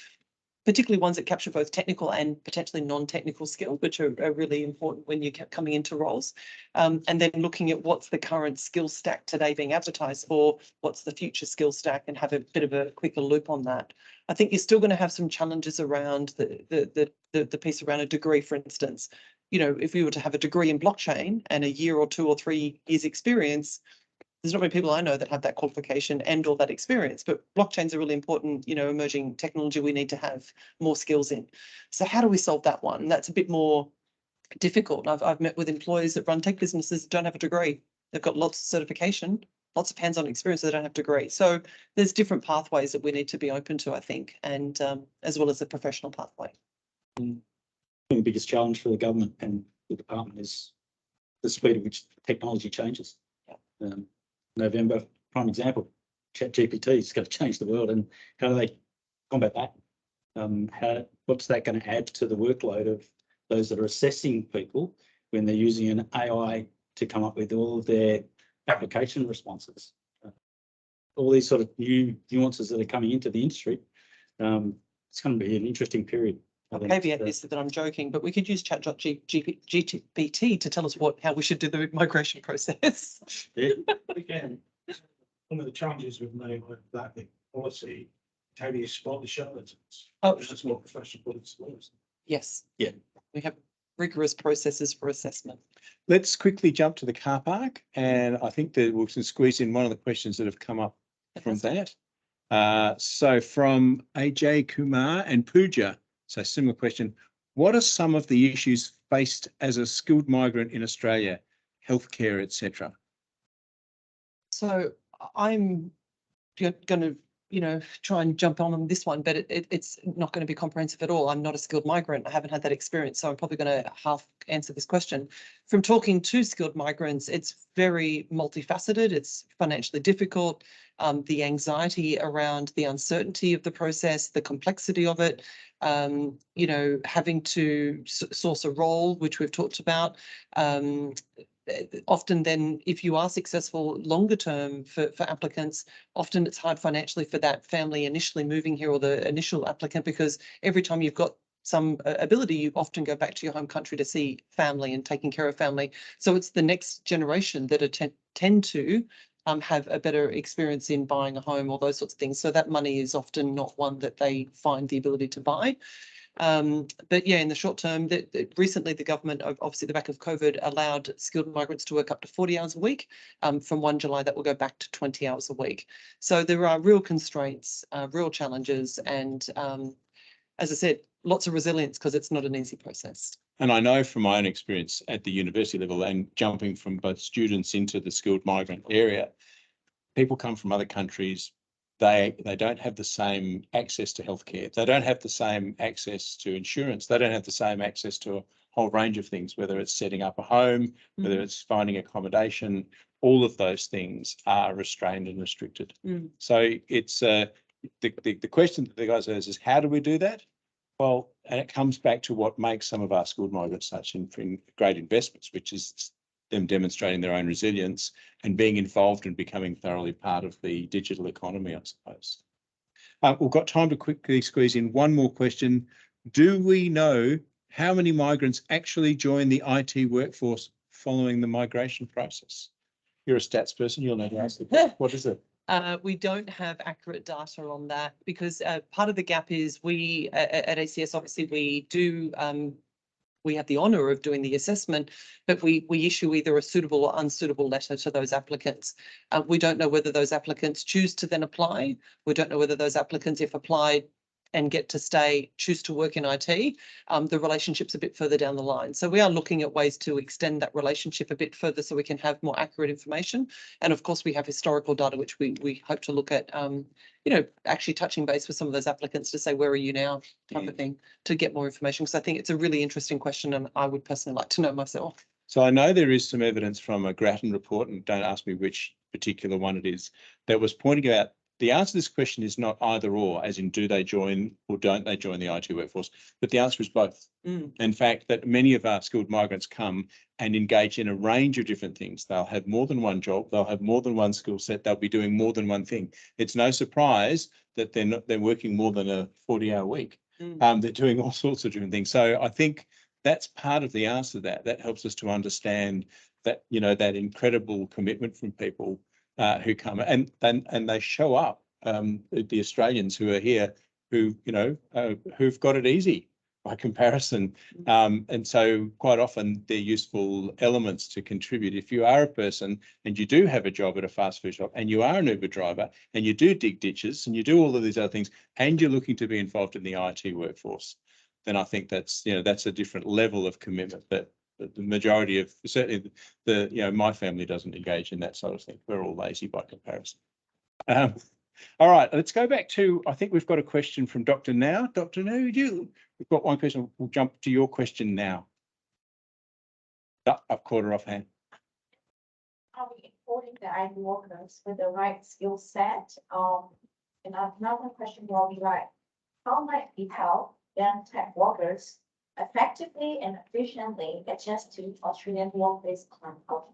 particularly ones that capture both technical and potentially non-technical skill, which are really important when you're coming into roles. And then looking at what's the current skill stack today being advertised for, what's the future skill stack, and have a bit of a quicker loop on that. I think you're still going to have some challenges around the piece around a degree, for instance. If we were to have a degree in blockchain and a year or 2 or 3 years experience, there's not many people I know that have that qualification and all that experience, but blockchain's a really important, emerging technology we need to have more skills in. So how do we solve that one? That's a bit more difficult. I've met with employers that run tech businesses that don't have a degree. They've got lots of certification, lots of hands-on experience, so they don't have a degree. So there's different pathways that we need to be open to, I think, and as well as a professional pathway. The biggest challenge for the government and the department is the speed at which technology changes. Yeah. November, prime example, ChatGPT is going to change the world, and how do they combat that? What's that going to add to the workload of those that are assessing people when they're using an AI to come up with all of their application responses? All these sort of new nuances that are coming into the industry. It's going to be an interesting period. I I'll think. caveat this that I'm joking, but we could use ChatGPT to tell us how we should do the migration process. Again, one of the challenges with that policy, how do you spot the charlatans? Oh, That's what professional police laws. yes. Yeah. We have rigorous processes for assessment. Let's quickly jump to the car park, and I think that we can squeeze in one of the questions that have come up from that. So from AJ Kumar and Pooja, so similar question. What are some of the issues faced as a skilled migrant in Australia, healthcare, etc.? So I'm going to, try and jump on this one, but it's not going to be comprehensive at all. I'm not a skilled migrant. I haven't had that experience, so I'm probably going to half answer this question. From talking to skilled migrants, it's very multifaceted. It's financially difficult. The anxiety around the uncertainty of the process, the complexity of it, having to source a role, which we've talked about. Often then, if you are successful longer term for applicants, often it's hard financially for that family initially moving here or the initial applicant, because every time you've got some ability, you often go back to your home country to see family and taking care of family. So it's the next generation that tend to have a better experience in buying a home or those sorts of things. So that money is often not one that they find the ability to buy. But yeah, in the short term, recently the government, obviously the back of COVID, allowed skilled migrants to work up to 40 hours a week. From 1 July, that will go back to 20 hours a week. So there are real constraints, real challenges, and as I said, lots of resilience, because it's not an easy process. And I know from my own experience at the university level and jumping from both students into the skilled migrant area, people come from other countries. They don't have the same access to healthcare. They don't have the same access to insurance. They don't have the same access to a whole range of things, whether it's setting up a home, whether it's finding accommodation. All of those things are restrained and restricted. So it's the question that the guys ask is, how do we do that? Well, and it comes back to what makes some of our skilled migrants such great investments, which is them demonstrating their own resilience and being involved and becoming thoroughly part of the digital economy, I suppose. We've got time to quickly squeeze in one more question. Do we know how many migrants actually join the IT workforce following the migration process? You're a stats person, you'll know the answer. What is it? We don't have accurate data on that, because part of the gap is we at ACS, obviously we do we have the honour of doing the assessment, but we issue either a suitable or unsuitable letter to those applicants. We don't know whether those applicants choose to then apply. We don't know whether those applicants, if applied and get to stay, choose to work in IT. The relationship's a bit further down the line. So we are looking at ways to extend that relationship a bit further so we can have more accurate information. And of course, we have historical data, which we hope to look at, actually touching base with some of those applicants to say, where are you now, type of thing, to get more information. Because I think it's a really interesting question, and I would personally like to know myself. So I know there is some evidence from a Grattan report, and don't ask me which particular one it is, that was pointing out the answer to this question is not either or, as in do they join or don't they join the IT workforce, but the answer is both. In fact, that many of our skilled migrants come and engage in a range of different things. They'll have more than one job, they'll have more than one skill set, they'll be doing more than one thing. It's no surprise that they're working more than a 40-hour week. They're doing all sorts of different things. So I think that's part of the answer to that. That helps us to understand that, that incredible commitment from people who come and they show up, the Australians who are here, who, who've got it easy by comparison. And so quite often they're useful elements to contribute. If you are a person and you do have a job at a fast food shop and you are an Uber driver and you do dig ditches and you do all of these other things and you're looking to be involved in the IT workforce, then I think that's, that's a different level of commitment that the majority of, certainly my family doesn't engage in that sort of thing. We're all lazy by comparison. All right, let's go back to, I think we've got a question from Dr. Now. Dr. Now, we've got one question. We'll jump to your question now. I've caught her offhand. Are we importing the IT workers with the right skill set? And another question will be like, how might we help young tech workers effectively and efficiently adjust to Australian workplace culture?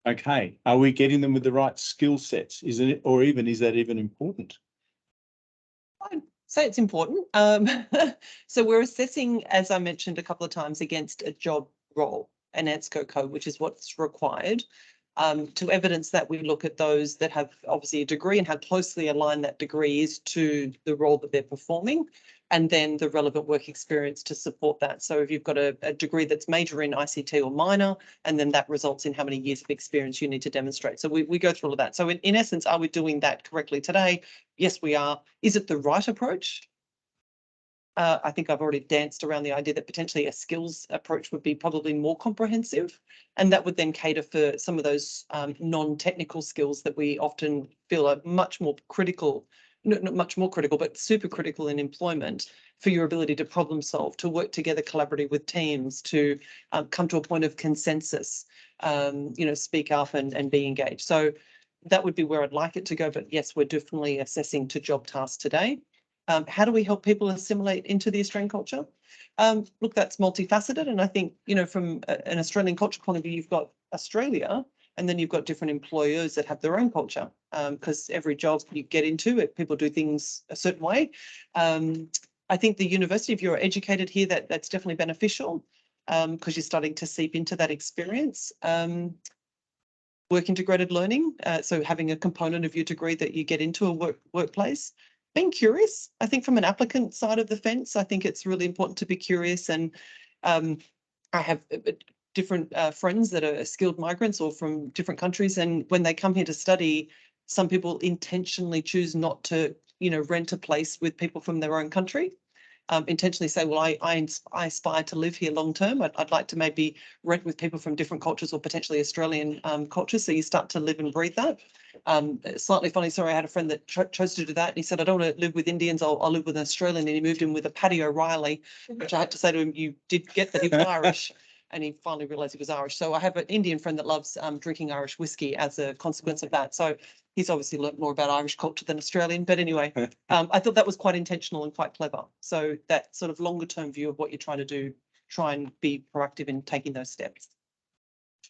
Okay, are we getting them with the right skill sets? Is that even important? say it's important. So we're assessing, as I mentioned a couple of times, against a job role, an ANSCO code, which is what's required. To evidence that, we look at those that have obviously a degree and how closely aligned that degree is to the role that they're performing, and then the relevant work experience to support that. So if you've got a degree that's major in ICT or minor, and then that results in how many years of experience you need to demonstrate. So we go through all of that. So in essence, are we doing that correctly today? Yes, we are. Is it the right approach? I think I've already danced around the idea that potentially a skills approach would be probably more comprehensive, and that would then cater for some of those non-technical skills that we often feel are much more critical, not much more critical, but super critical in employment for your ability to problem solve, to work together collaboratively with teams, to come to a point of consensus, speak up and be engaged. So that would be where I'd like it to go. But yes, we're definitely assessing to job tasks today. How do we help people assimilate into the Australian culture? Look, that's multifaceted. And I think, from an Australian culture point of view, you've got Australia, and then you've got different employers that have their own culture, because every job you get into, people do things a certain way. I think the university, if you're educated here, that's definitely beneficial, because you're starting to seep into that experience. Work integrated learning, so having a component of your degree that you get into a workplace. Being curious, I think from an applicant side of the fence, I think it's really important to be curious. And I have different friends that are skilled migrants or from different countries. And when they come here to study, some people intentionally choose not to, rent a place with people from their own country. Intentionally say, well, I aspire to live here long term. I'd like to maybe rent with people from different cultures or potentially Australian cultures. So you start to live and breathe that. Slightly funny story, I had a friend that chose to do that. And he said, I don't want to live with Indians, I'll live with an Australian. And he moved in with a Paddy O'Reilly, which I had to say to him, you did get that he was Irish. And he finally realised he was Irish. So I have an Indian friend that loves drinking Irish whiskey as a consequence of that. So he's obviously learnt more about Irish culture than Australian. But anyway, I thought that was quite intentional and quite clever. So that sort of longer term view of what you're trying to do, try and be proactive in taking those steps.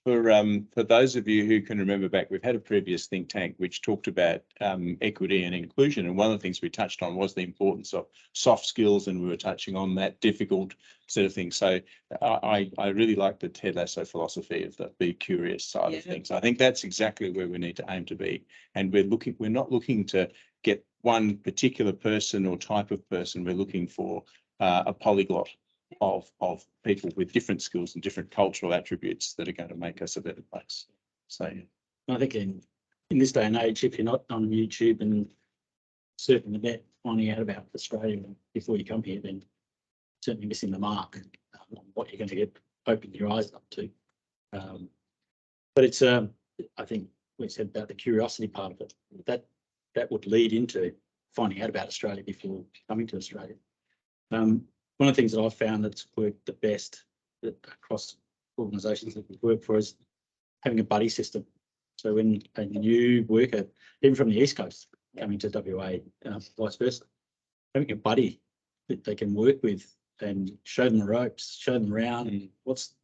For those of you who can remember back, we've had a previous think tank which talked about equity and inclusion, and one of the things we touched on was the importance of soft skills, and we were touching on that difficult sort of thing. So I really like the Ted Lasso philosophy of the be curious side of things. I think that's exactly where we need to aim to be, and we're not looking to get one particular person or type of person. We're looking for a polyglot of people with different skills and different cultural attributes that are going to make us a better place. So I think in this day and age, if you're not on YouTube and surfing the net, finding out about Australia before you come here, then certainly missing the mark on what you're going to get open your eyes up to. But it's I think we said about the curiosity part of it, that would lead into finding out about Australia before coming to Australia. One of the things that I've found that's worked the best across organisations that we work for is having a buddy system. So when a new worker, even from the East Coast, coming to WA, vice versa, having a buddy that they can work with and show them the ropes, show them around, and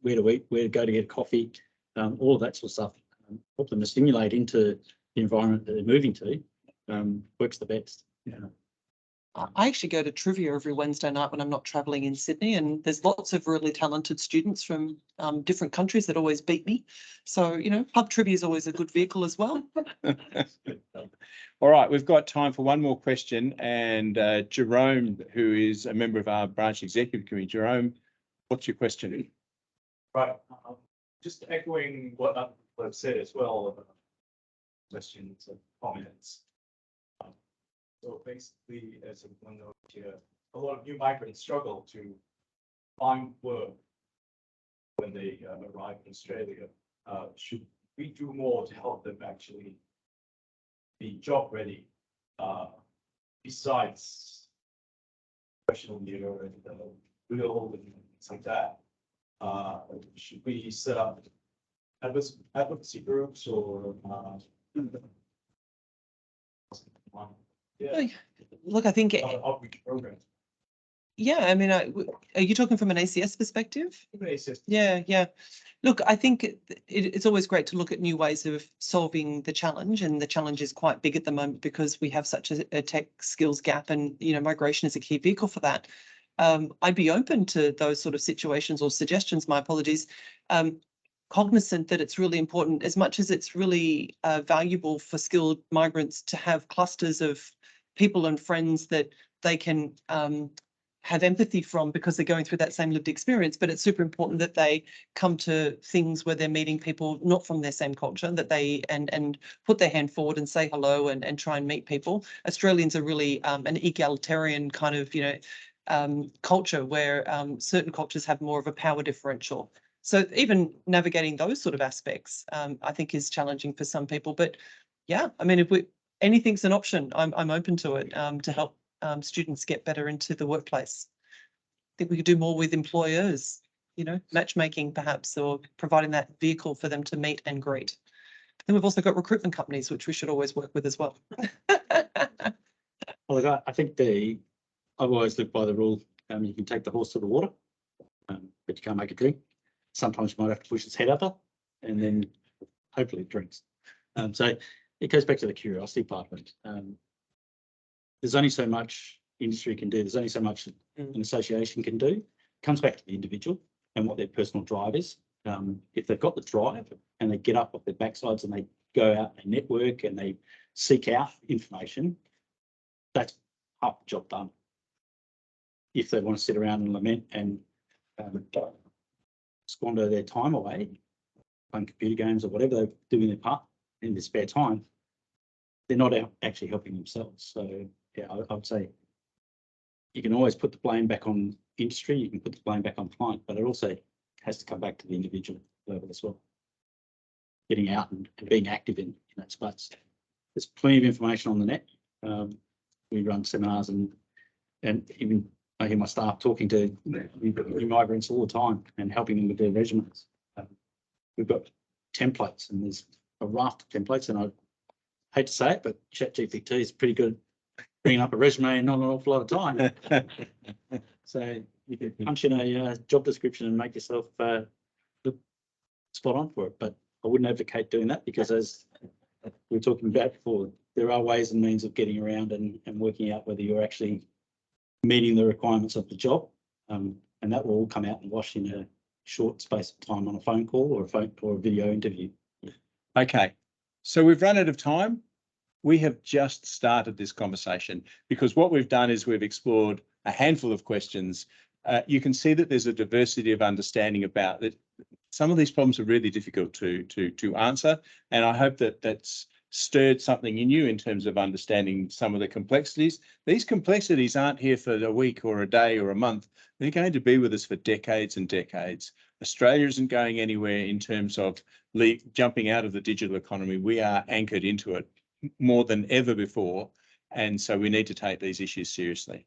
where to eat, where to go to get coffee, all of that sort of stuff, help them to stimulate into the environment that they're moving to, works the best. Yeah. I actually go to trivia every Wednesday night when I'm not travelling in Sydney, and there's lots of really talented students from different countries that always beat me. So, pub trivia is always a good vehicle as well. All right, we've got time for one more question, and Jerome, who is a member of our branch executive committee. Jerome, what's your question? Right, just echoing what I've said as well, questions and comments. So basically, as a note here, a lot of new migrants struggle to find work when they arrive in Australia. Should we do more to help them actually be job ready, besides professional year and real and things like that? Should we set up advocacy groups or Yeah. Look, I think outreach programs? Yeah, I mean, are you talking from an ACS perspective? ACS. Yeah. Look, I think it's always great to look at new ways of solving the challenge, and the challenge is quite big at the moment because we have such a tech skills gap, and migration is a key vehicle for that. I'd be open to those sort of situations or suggestions. My apologies. Cognizant that it's really important, as much as it's really valuable for skilled migrants to have clusters of people and friends that they can have empathy from because they're going through that same lived experience, but it's super important that they come to things where they're meeting people not from their same culture, that they and put their hand forward and say hello and try and meet people. Australians are really an egalitarian kind of culture where certain cultures have more of a power differential. So even navigating those sort of aspects, I think is challenging for some people. But yeah, I mean, if anything's an option, I'm open to it to help students get better into the workplace. I think we could do more with employers, matchmaking perhaps, or providing that vehicle for them to meet and greet. Then we've also got recruitment companies, which we should always work with as well. Well, look, I think I've always lived by the rule, you can take the horse to the water, but you can't make it drink. Sometimes you might have to push its head up and then hopefully it drinks. So it goes back to the curiosity part of it. There's only so much industry can do. There's only so much an association can do. It comes back to the individual and what their personal drive is. If they've got the drive and they get up off their backsides and they go out and network and they seek out information, that's half the job done. If they want to sit around and lament and squander their time away playing computer games or whatever they do in their spare time, they're not actually helping themselves. So yeah, I would say you can always put the blame back on industry, you can put the blame back on client, but it also has to come back to the individual level as well. Getting out and being active in that space. There's plenty of information on the net. We run seminars and even I hear my staff talking to new migrants all the time and helping them with their resumes. We've got templates, and there's a raft of templates, and I hate to say it, but ChatGPT is pretty good at bringing up a resume in not an awful lot of time. So you can punch in a job description and make yourself look spot on for it. But I wouldn't advocate doing that because, as we were talking about before, there are ways and means of getting around and working out whether you're actually meeting the requirements of the job, and that will all come out and wash in a short space of time on a phone call or a video interview. Okay, so we've run out of time. We have just started this conversation because what we've done is we've explored a handful of questions. You can see that there's a diversity of understanding about that. Some of these problems are really difficult to answer, and I hope that that's stirred something in you in terms of understanding some of the complexities. These complexities aren't here for a week or a day or a month. They're going to be with us for decades and decades. Australia isn't going anywhere in terms of jumping out of the digital economy. We are anchored into it more than ever before, and so we need to take these issues seriously.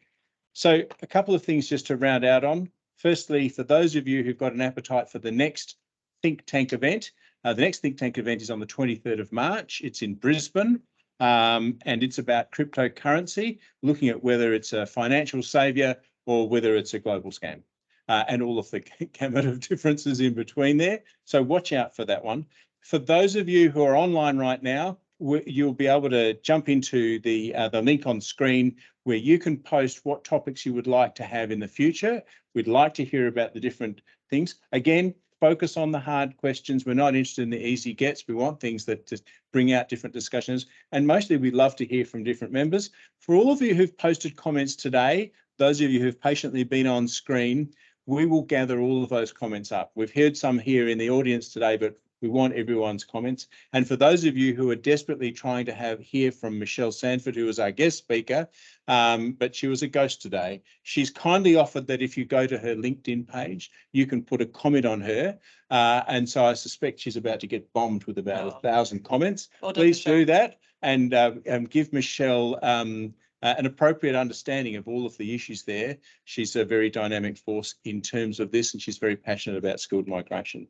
So a couple of things just to round out on. Firstly, for those of you who've got an appetite for the next Think Tank event, the next Think Tank event is on the 23rd of March. It's in Brisbane, and it's about cryptocurrency, looking at whether it's a financial saviour or whether it's a global scam, and all of the gamut of differences in between there. So watch out for that one. For those of you who are online right now, you'll be able to jump into the link on screen where you can post what topics you would like to have in the future. We'd like to hear about the different things. Again, focus on the hard questions. We're not interested in the easy gets. We want things that just bring out different discussions. And mostly we'd love to hear from different members. For all of you who've posted comments today, those of you who've patiently been on screen, we will gather all of those comments up. We've heard some here in the audience today, but we want everyone's comments. And for those of you who are desperately trying to hear from Michelle Sanford, who was our guest speaker, but she was a ghost today, she's kindly offered that if you go to her LinkedIn page, you can put a comment on her. And so I suspect she's about to get bombed with about 1,000 comments. Well done, Please Michelle. do that and give Michelle an appropriate understanding of all of the issues there. She's a very dynamic force in terms of this, and she's very passionate about skilled migration.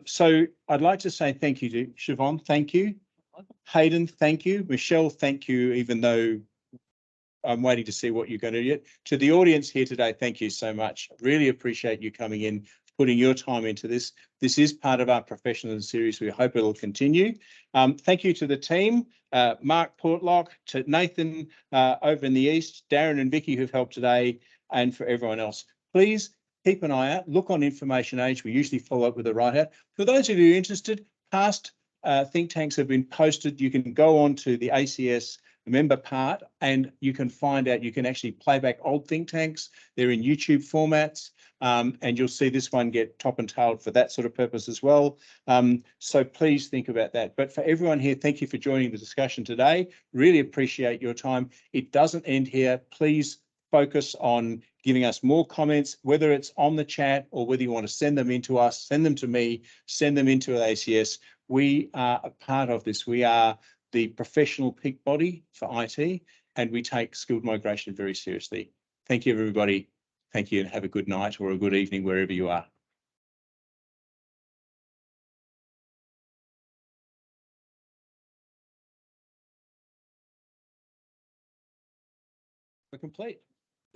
So I'd like to say thank you to Siobhan, thank you. Hayden, thank you. Michelle, thank you, even though I'm waiting to see what you're going to do. To the audience here today, thank you so much. Really appreciate you coming in, putting your time into this. This is part of our professional series. We hope it'll continue. Thank you to the team, Mark Portlock, to Nathan over in the east, Darren and Vicky who've helped today, and for everyone else. Please keep an eye out, look on Information Age. We usually follow up with a write-out. For those of you interested, past think tanks have been posted. You can go on to the ACS member part and you can find out, you can actually play back old think tanks. They're in YouTube formats, and you'll see this one get top and tailed for that sort of purpose as well. So please think about that. But for everyone here, thank you for joining the discussion today. Really appreciate your time. It doesn't end here. Please focus on giving us more comments, whether it's on the chat or whether you want to send them into us, send them to me, send them into ACS. We are a part of this. We are the professional peak body for IT, and we take skilled migration very seriously. Thank you, everybody. Thank you, and have a good night or a good evening wherever you are. We're complete.